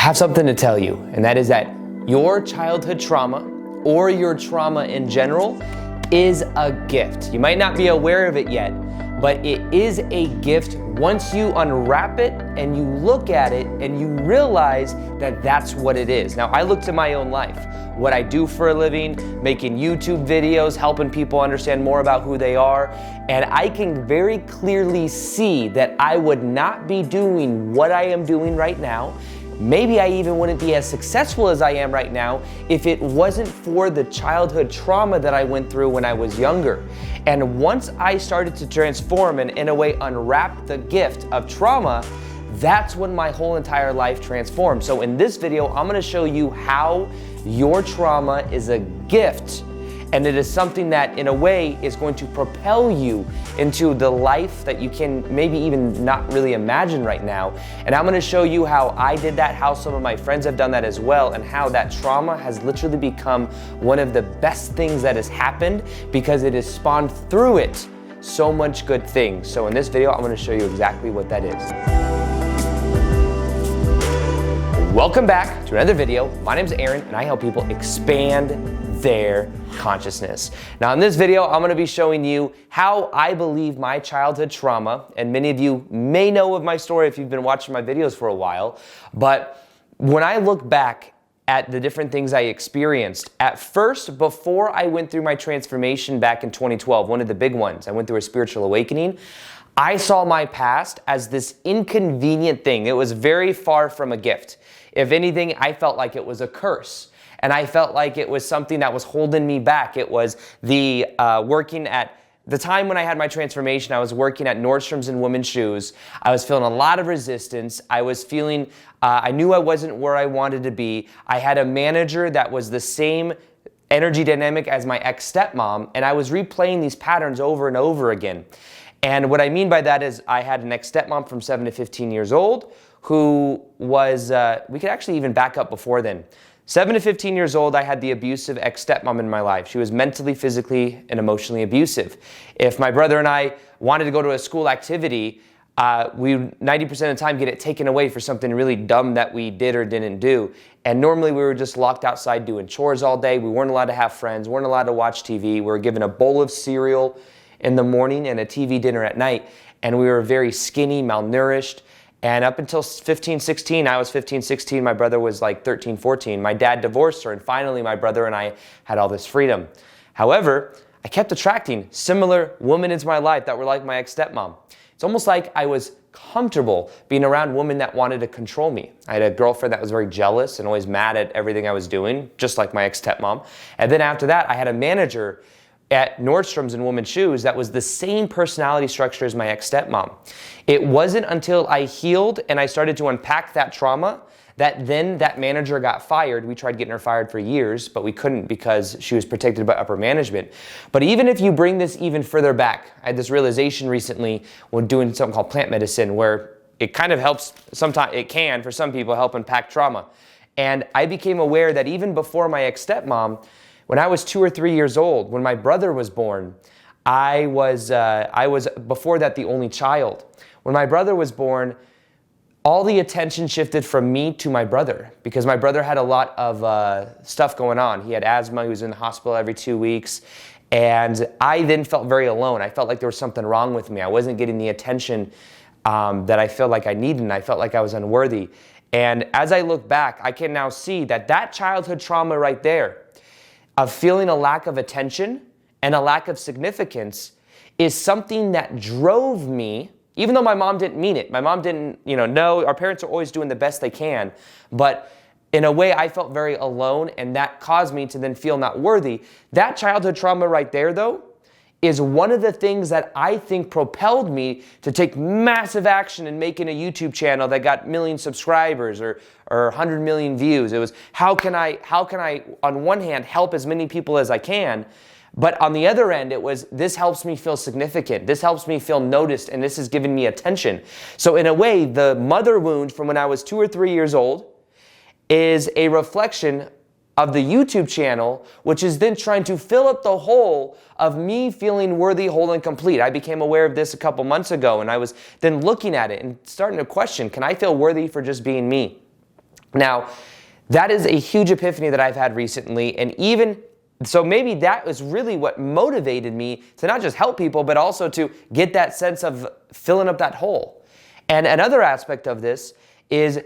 have something to tell you, and that is that your childhood trauma or your trauma in general is a gift. You might not be aware of it yet, but it is a gift once you unwrap it and you look at it and you realize that that's what it is. Now, I looked at my own life, what I do for a living, making YouTube videos, helping people understand more about who they are, and I can very clearly see that I would not be doing what I am doing right now. Maybe I even wouldn't be as successful as I am right now if it wasn't for the childhood trauma that I went through when I was younger. And once I started to transform and in a way unwrap the gift of trauma, that's when my whole entire life transformed. So in this video, I'm gonna show you how your trauma is a gift, and it is something that in a way is going to propel you into the life that you can maybe even not really imagine right now. And I'm gonna show you how I did that, how some of my friends have done that as well, and how that trauma has literally become one of the best things that has happened because it has spawned through it so much good things. So in this video, I'm gonna show you exactly what that is. Welcome back to another video. My name is Aaron and I help people expand their consciousness. Now in this video, I'm gonna be showing you how I believe my childhood trauma, and many of you may know of my story if you've been watching my videos for a while, but when I look back at the different things I experienced, at first, before I went through my transformation back in 2012, one of the big ones, I went through a spiritual awakening, I saw my past as this inconvenient thing. It was very far from a gift. If anything, I felt like it was a curse. And I felt like it was something that was holding me back. It was the working at the time when I had my transformation, I was working at Nordstrom's in women's shoes. I was feeling a lot of resistance. I was feeling, I knew I wasn't where I wanted to be. I had a manager that was the same energy dynamic as my ex-stepmom, and I was replaying these patterns over and over again. And what I mean by that is I had an ex-stepmom from 7 to 15 years old who was, we could actually even back up before then. 7 to 15 years old, I had the abusive ex-stepmom in my life. She was mentally, physically, and emotionally abusive. If my brother and I wanted to go to a school activity, we 90% of the time get it taken away for something really dumb that we did or didn't do. And normally we were just locked outside doing chores all day. We weren't allowed to have friends, weren't allowed to watch TV. We were given a bowl of cereal in the morning and a TV dinner at night. And we were very skinny, malnourished. And up until 15, 16, I was 15, 16, my brother was like 13, 14. My dad divorced her, and finally my brother and I had all this freedom. However, I kept attracting similar women into my life that were like my ex-stepmom. It's almost like I was comfortable being around women that wanted to control me. I had a girlfriend that was very jealous and always mad at everything I was doing, just like my ex-stepmom. And then after that, I had a manager at Nordstrom's in women's shoes that was the same personality structure as my ex-stepmom. It wasn't until I healed and I started to unpack that trauma that then that manager got fired. We tried getting her fired for years, but we couldn't because she was protected by upper management. But even if you bring this even further back, I had this realization recently when doing something called plant medicine where it kind of helps, sometimes it can for some people help unpack trauma. And I became aware that even before my ex-stepmom, when I was 2 or 3 years old, when my brother was born, I was before that the only child. When my brother was born, all the attention shifted from me to my brother because my brother had a lot of stuff going on. He had asthma, he was in the hospital every 2 weeks, and I then felt very alone. I felt like there was something wrong with me. I wasn't getting the attention that I felt like I needed, and I felt like I was unworthy. And as I look back, I can now see that that childhood trauma right there, of feeling a lack of attention and a lack of significance, is something that drove me, even though my mom didn't mean it. My mom didn't, know. Our parents are always doing the best they can. But in a way, I felt very alone, and that caused me to then feel not worthy. That childhood trauma right there, though, is one of the things that I think propelled me to take massive action in making a YouTube channel that got 1 million subscribers or 100 million views. It was how can I on one hand help as many people as I can, but on the other end it was this helps me feel significant, this helps me feel noticed, and this is giving me attention. So in a way, the mother wound from when I was 2 or 3 years old is a reflection of the YouTube channel, which is then trying to fill up the hole of me feeling worthy, whole, and complete. I became aware of this a couple months ago, and I was then looking at it and starting to question, can I feel worthy for just being me? Now, that is a huge epiphany that I've had recently, and even so maybe that was really what motivated me to not just help people, but also to get that sense of filling up that hole. And another aspect of this is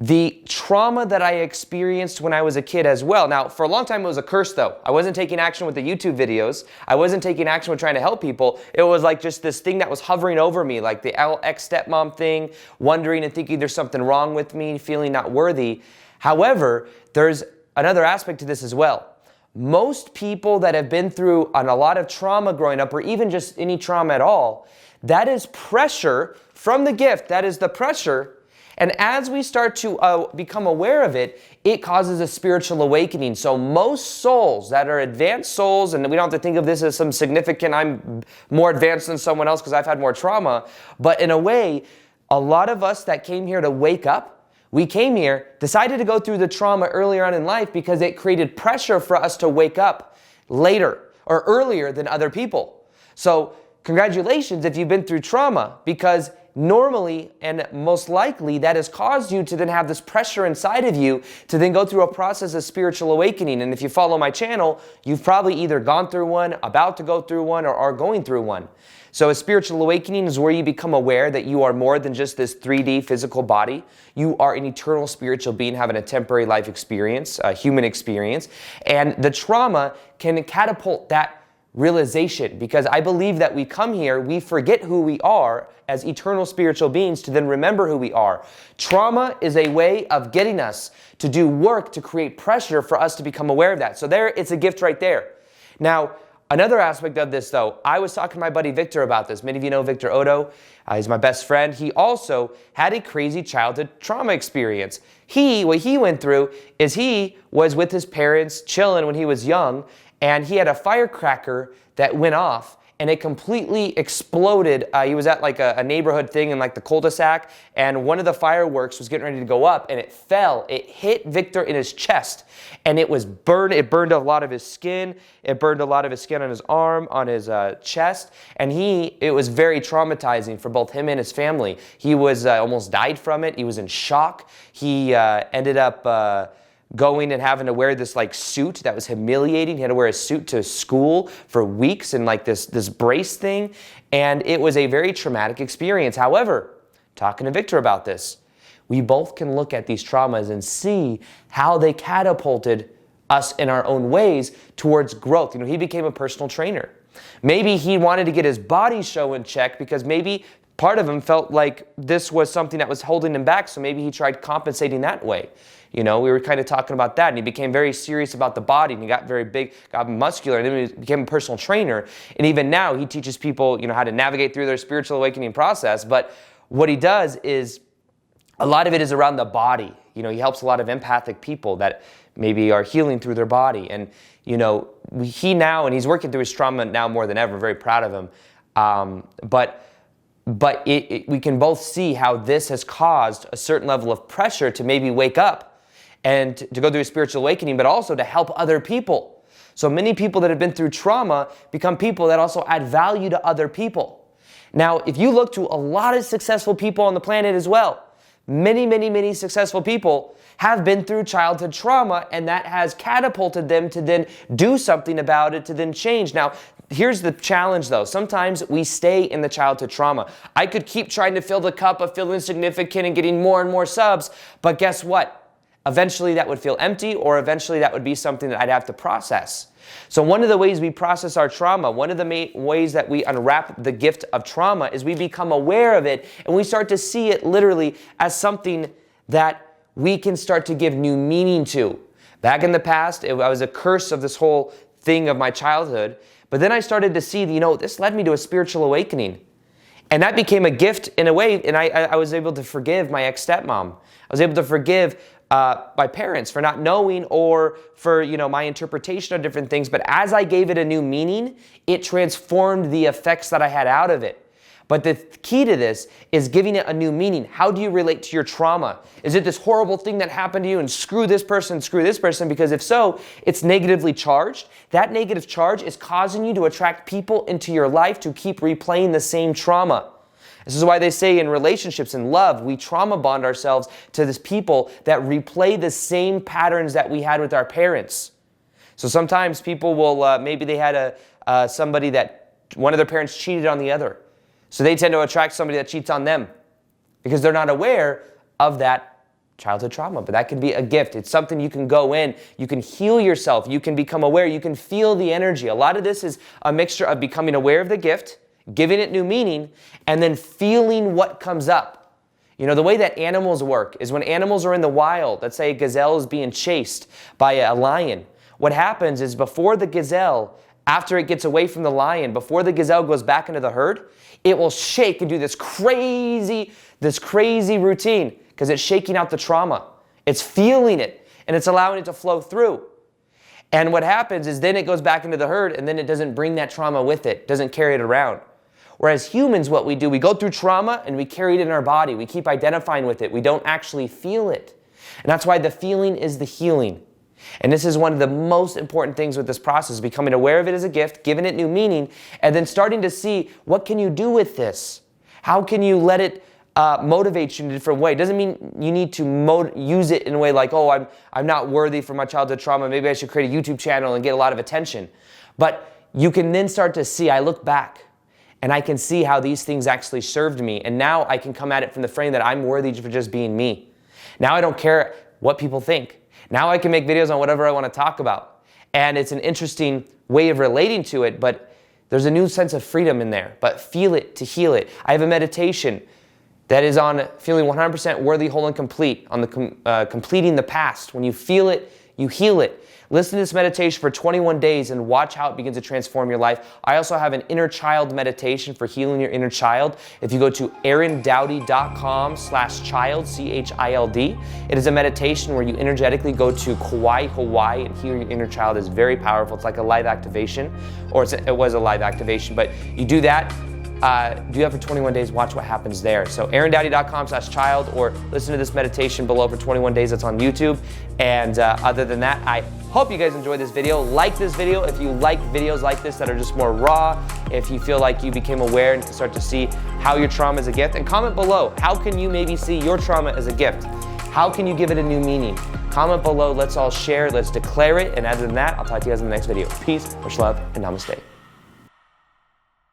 the trauma that I experienced when I was a kid as well. Now, for a long time, it was a curse though. I wasn't taking action with the YouTube videos. I wasn't taking action with trying to help people. It was like just this thing that was hovering over me, like the ex-stepmom thing, wondering and thinking there's something wrong with me, feeling not worthy. However, there's another aspect to this as well. Most people that have been through a lot of trauma growing up, or even just any trauma at all, that is pressure from the gift. That is the pressure. And as we start to become aware of it, it causes a spiritual awakening. So most souls that are advanced souls, and we don't have to think of this as some significant, I'm more advanced than someone else because I've had more trauma, but in a way, a lot of us that came here to wake up, we came here, decided to go through the trauma earlier on in life because it created pressure for us to wake up later or earlier than other people. So congratulations if you've been through trauma, because normally and most likely that has caused you to then have this pressure inside of you to then go through a process of spiritual awakening. And if you follow my channel, you've probably either gone through one, about to go through one, or are going through one. So a spiritual awakening is where you become aware that you are more than just this 3D physical body. You are an eternal spiritual being having a temporary life experience, a human experience. And the trauma can catapult that realization, because I believe that we come here, we forget who we are as eternal spiritual beings to then remember who we are. Trauma is a way of getting us to do work to create pressure for us to become aware of that. So there, it's a gift right there. Now, another aspect of this though, I was talking to my buddy Victor about this. Many of you know Victor Odo. He's my best friend. He also had a crazy childhood trauma experience. What he went through is he was with his parents chilling when he was young, and he had a firecracker that went off and it completely exploded. He was at like a neighborhood thing in like the cul-de-sac, and one of the fireworks was getting ready to go up and it fell. It hit Victor in his chest and it was burned. It burned a lot of his skin. It burned a lot of his skin on his arm, on his chest. And it was very traumatizing for both him and his family. He was almost died from it. He was in shock. He ended up going and having to wear this like suit that was humiliating. He had to wear a suit to school for weeks and like this brace thing. And it was a very traumatic experience. However, talking to Victor about this, we both can look at these traumas and see how they catapulted us in our own ways towards growth. He became a personal trainer. Maybe he wanted to get his body show in check because maybe part of him felt like this was something that was holding him back. So maybe he tried compensating that way. We were kind of talking about that, and he became very serious about the body, and he got very big, got muscular, and then he became a personal trainer. And even now, he teaches people, how to navigate through their spiritual awakening process. But what he does is, a lot of it is around the body. He helps a lot of empathic people that maybe are healing through their body. And, and he's working through his trauma now more than ever. Very proud of him. But we can both see how this has caused a certain level of pressure to maybe wake up and to go through a spiritual awakening, but also to help other people. So many people that have been through trauma become people that also add value to other people. Now, if you look to a lot of successful people on the planet as well, many, many, many successful people have been through childhood trauma, and that has catapulted them to then do something about it, to then change. Now, here's the challenge though. Sometimes we stay in the childhood trauma. I could keep trying to fill the cup of feeling insignificant and getting more and more subs, but guess what? Eventually that would feel empty, or eventually that would be something that I'd have to process. So one of the ways we process our trauma, one of the ways that we unwrap the gift of trauma, is we become aware of it and we start to see it literally as something that we can start to give new meaning to. Back in the past, I was a curse of this whole thing of my childhood, but then I started to see, this led me to a spiritual awakening. And that became a gift in a way, and I was able to forgive my ex-stepmom. I was able to forgive my parents for not knowing, or for my interpretation of different things. But as I gave it a new meaning, it transformed the effects that I had out of it. But the key to this is giving it a new meaning. How do you relate to your trauma? Is it this horrible thing that happened to you and screw this person? Because if so, it's negatively charged. That negative charge is causing you to attract people into your life to keep replaying the same trauma. This is why they say in relationships and love, we trauma bond ourselves to this people that replay the same patterns that we had with our parents. So sometimes people will, maybe they had somebody that one of their parents cheated on the other. So they tend to attract somebody that cheats on them because they're not aware of that childhood trauma. But that can be a gift. It's something you can go in, you can heal yourself, you can become aware, you can feel the energy. A lot of this is a mixture of becoming aware of the gift, giving it new meaning, and then feeling what comes up. You know, the way that animals work is when animals are in the wild, let's say a gazelle is being chased by a lion, what happens is before the gazelle, after it gets away from the lion, before the gazelle goes back into the herd, it will shake and do this crazy routine because it's shaking out the trauma. It's feeling it and it's allowing it to flow through. And what happens is then it goes back into the herd and then it doesn't bring that trauma with it, doesn't carry it around. Whereas humans, what we do, we go through trauma and we carry it in our body. We keep identifying with it. We don't actually feel it. And that's why the feeling is the healing. And this is one of the most important things with this process, becoming aware of it as a gift, giving it new meaning, and then starting to see what can you do with this? How can you let it motivate you in a different way? It doesn't mean you need to use it in a way like, oh, I'm not worthy for my childhood trauma. Maybe I should create a YouTube channel and get a lot of attention. But you can then start to see, I look back and I can see how these things actually served me. And now I can come at it from the frame that I'm worthy for just being me. Now I don't care what people think. Now I can make videos on whatever I want to talk about. And it's an interesting way of relating to it, but there's a new sense of freedom in there. But feel it to heal it. I have a meditation that is on feeling 100% worthy, whole, and complete, on the completing the past. When you feel it, you heal it. Listen to this meditation for 21 days and watch how it begins to transform your life. I also have an inner child meditation for healing your inner child. If you go to aarondoughty.com/child, C-H-I-L-D, it is a meditation where you energetically go to Kauai, Hawaii, and heal your inner child. It's very powerful. It's like a live activation, or it was a live activation, but you do that. Do that for 21 days, watch what happens there. So aarondoughty.com/child, or listen to this meditation below for 21 days. That's on YouTube. And other than that, I hope you guys enjoyed this video. Like this video if you like videos like this that are just more raw, if you feel like you became aware and can start to see how your trauma is a gift. And comment below, how can you maybe see your trauma as a gift? How can you give it a new meaning? Comment below, let's all share, let's declare it. And other than that, I'll talk to you guys in the next video. Peace, much love, and namaste.